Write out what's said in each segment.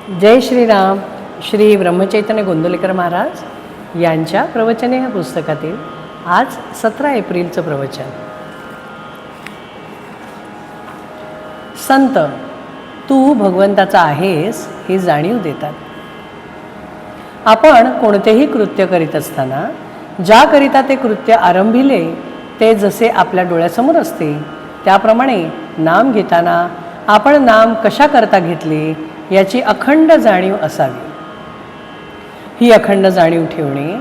जय श्रीराम. श्री ब्रह्मचैतन्य गोंदवलेकर महाराज यांच्या प्रवचने ह्या पुस्तकातील आज 17 एप्रिलचं प्रवचन. संत तू भगवंताचा आहेस ही जाणीव देतात. आपण कोणतेही कृत्य करीत असताना ज्याकरिता ते कृत्य आरंभिले ते जसे आपल्या डोळ्यासमोर असते त्याप्रमाणे नाम घेताना आपण नाम कशा करता घेतले याची अखंड जाणीव असावी. ही अखंड जाणीव ठेवणे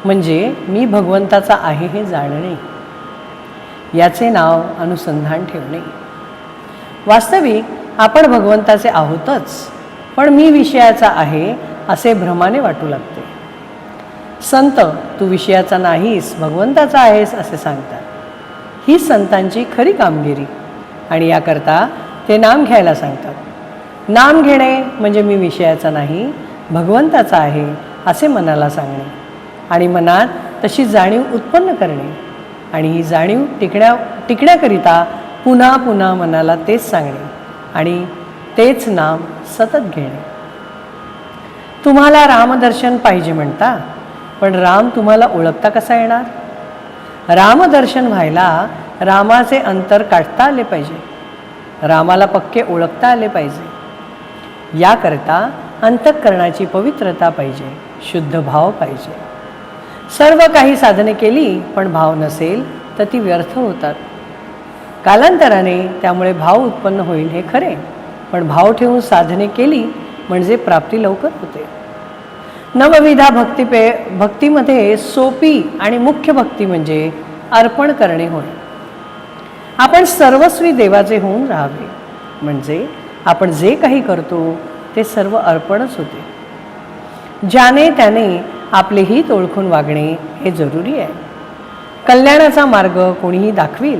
म्हणजे मी भगवंताचा आहे हे जाणणे. याचे नाव अनुसंधान ठेवणे. वास्तविक आपण भगवंताचे आहोतच, पण मी विषयाचा आहे असे भ्रमाने वाटू लागते. संत तू विषयाचा नाहीस भगवंताचा आहेस असे सांगतात. ही संतांची खरी कामगिरी आणि याकरता ते नाम घ्यायला सांगतात. नाम घेणे म्हणजे मी विषयाचा नाही भगवंताचा आहे असे मनाला सांगणे आणि मनात तशी जाणीव उत्पन्न करणे आणि ही जाणीव टिकण्याकरिता पुन्हा पुन्हा मनाला तेच सांगणे आणि तेच नाम सतत घेणे. तुम्हाला रामदर्शन पाहिजे म्हणता, पण राम तुम्हाला ओळखता कसा येणार? रामदर्शन व्हायला रामाचे अंतर काढता आले पाहिजे. रामाला पक्के ओळखता आले पाहिजे. याकरता अंतःकरणाची पवित्रता पाहिजे, शुद्ध भाव पाहिजे. सर्व काही साधने केली पण भाव नसेल तर ती व्यर्थ होतात. कालांतराने त्यामुळे भाव उत्पन्न होईल हे खरे, पण भाव ठेवून साधने केली म्हणजे प्राप्ती लवकर होते. नवविधा भक्तीमध्ये सोपी आणि मुख्य भक्ती म्हणजे अर्पण करणे होय. आपण सर्वस्वी देवाचे होऊन राहावे म्हणजे आपण जे काही करतो ते सर्व अर्पणच होते. ज्याने त्याने आपले हित ओळखून वागणे हे जरुरी आहे. कल्याणाचा मार्ग कोणीही दाखवील,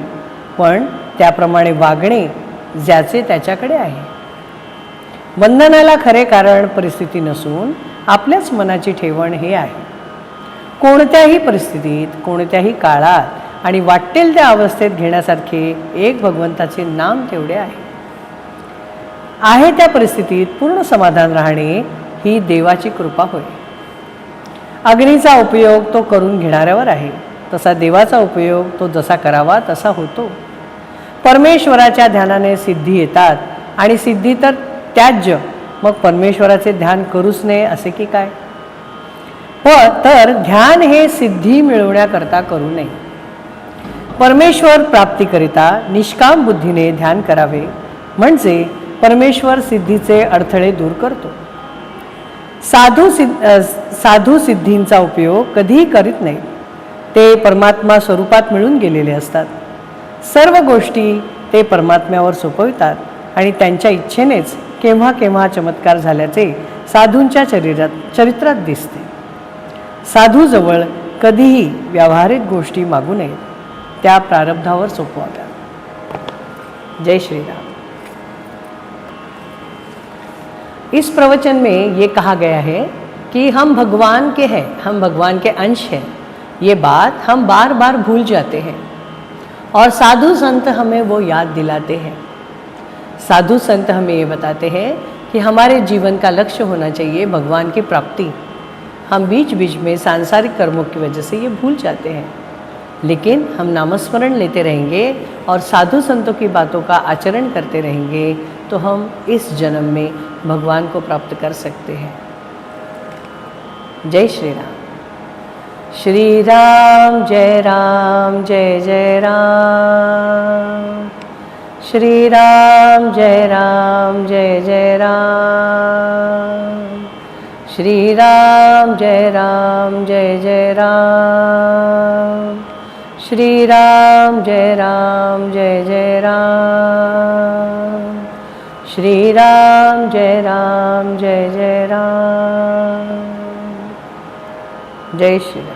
पण त्याप्रमाणे वागणे ज्याचे त्याच्याकडे आहे. बंधनाला खरे कारण परिस्थिती नसून आपल्याच मनाची ठेवण हे आहे. कोणत्याही परिस्थितीत कोणत्याही काळात आणि वाटेल त्या अवस्थेत घेण्यासारखे एक भगवंताचे नाम तेवढे आहे त्या परिस्थितीत पूर्ण समाधान राहणे ही देवाची कृपा होय. अग्नीचा उपयोग तो करून घेणाऱ्यावर आहे, तसा देवाचा उपयोग तो जसा करावा तसा होतो. परमेश्वराच्या ध्यानाने सिद्धी येतात आणि सिद्धी तर त्याज्य, मग परमेश्वराचे ध्यान करूच नये असे की काय? तर ध्यान हे सिद्धी मिळवण्याकरता करू नये. परमेश्वर प्राप्तीकरिता निष्काम बुद्धीने ध्यान करावे म्हणजे परमेश्वर सिद्धीचे अडथळे दूर करतो. साधू सिद्धींचा उपयोग कधीही करीत नाहीत. ते परमात्मा स्वरूपात मिळून गेलेले असतात. सर्व गोष्टी ते परमात्म्यावर सोपवितात आणि त्यांच्या इच्छेनेच केव्हा केव्हा चमत्कार झाल्याचे साधूंच्या चरित्रात दिसते. साधूजवळ कधीही व्यावहारिक गोष्टी मागू नयेत, त्या प्रारब्धावर सोपवाव्या. जय श्री राम. इस प्रवचन में ये कहा गया है कि हम भगवान के हैं, हम भगवान के अंश हैं. ये बात हम बार बार भूल जाते हैं और साधु संत हमें वो याद दिलाते हैं. साधु संत हमें ये बताते हैं कि हमारे जीवन का लक्ष्य होना चाहिए भगवान की प्राप्ति. हम बीच बीच में सांसारिक कर्मों की वजह से ये भूल जाते हैं, लेकिन हम नामस्मरण लेते रहेंगे और साधु संतों की बातों का आचरण करते रहेंगे तो हम इस जन्म में भगवान को प्राप्त कर सकते हैं. जय श्री राम. श्री राम जय राम जय जय राम. श्री राम जय राम जय जय राम. श्री राम जय राम जय जय राम. श्री राम जय राम जय जय राम. श्री राम जय राम जय जय राम. जय श्री राम.